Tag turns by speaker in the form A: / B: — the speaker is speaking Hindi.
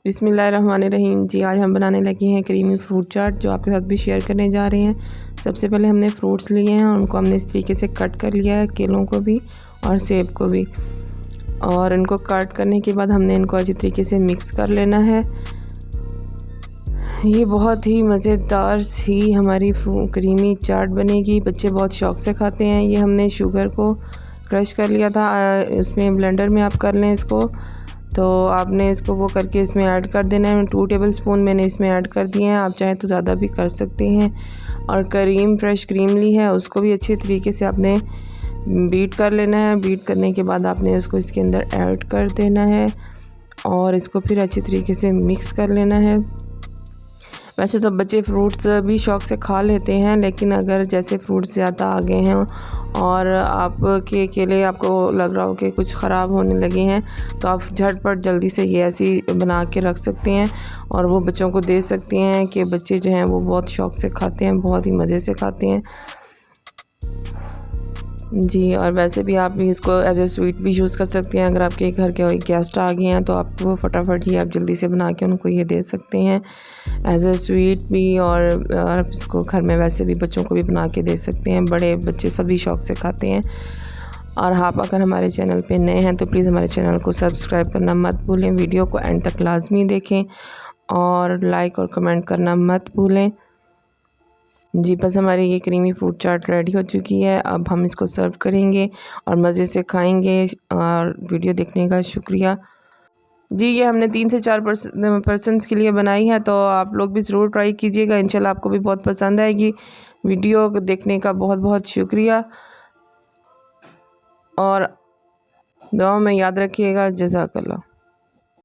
A: बिस्मिल्लाहिर्रहमानिर्रहीम। जी आज हम बनाने लगे हैं क्रीमी फ्रूट चाट, जो आपके साथ भी शेयर करने जा रहे हैं। सबसे पहले हमने फ्रूट्स लिए हैं, उनको हमने इस तरीके से कट कर लिया है, केलों को भी और सेब को भी। और इनको कट करने के बाद हमने इनको अच्छी तरीके से मिक्स कर लेना है। ये बहुत ही मज़ेदार सी हमारी क्रीमी चाट बनेगी। बच्चे बहुत शौक़ से खाते हैं। ये हमने शुगर को क्रश कर लिया था, इसमें ब्लेंडर में आप कर लें इसको। तो आपने इसको वो करके इसमें ऐड कर देना है। 2 टेबलस्पून मैंने इसमें ऐड कर दिए हैं, आप चाहें तो ज़्यादा भी कर सकते हैं। और फ्रेश क्रीम ली है, उसको भी अच्छे तरीके से आपने बीट कर लेना है। बीट करने के बाद आपने उसको इसके अंदर ऐड कर देना है और इसको फिर अच्छे तरीके से मिक्स कर लेना है। वैसे तो बच्चे फ्रूट्स भी शौक़ से खा लेते हैं, लेकिन अगर जैसे फ्रूट्स ज़्यादा आ गए हैं और आपके केले आपको लग रहा हो कि कुछ ख़राब होने लगे हैं, तो आप झटपट जल्दी से ये ऐसी बना के रख सकते हैं और वो बच्चों को दे सकते हैं कि बच्चे जो हैं वो बहुत शौक़ से खाते हैं, बहुत ही मज़े से खाते हैं। जी, और वैसे भी आप इसको एज ए स्वीट भी यूज़ कर सकते हैं। अगर आपके घर के गेस्ट आ गए हैं तो आपको फटाफट ही आप जल्दी से बना के उनको ये दे सकते हैं एज ए स्वीट भी। और आप इसको घर में वैसे भी बच्चों को भी बना के दे सकते हैं। बड़े बच्चे सभी शौक़ से खाते हैं। और आप अगर हमारे चैनल पे नए हैं तो प्लीज़ हमारे चैनल को सब्सक्राइब करना मत भूलें। वीडियो को एंड तक लाजमी देखें और लाइक और कमेंट करना मत भूलें। जी बस हमारी ये क्रीमी फ्रूट चाट रेडी हो चुकी है। अब हम इसको सर्व करेंगे और मज़े से खाएंगे। और वीडियो देखने का शुक्रिया। जी ये हमने 3 से 4 पर्सन्स के लिए बनाई है, तो आप लोग भी ज़रूर ट्राई कीजिएगा। इंशाल्लाह आपको भी बहुत पसंद आएगी। वीडियो देखने का बहुत बहुत शुक्रिया और दुआ में याद रखिएगा। जज़ाकल्लाह।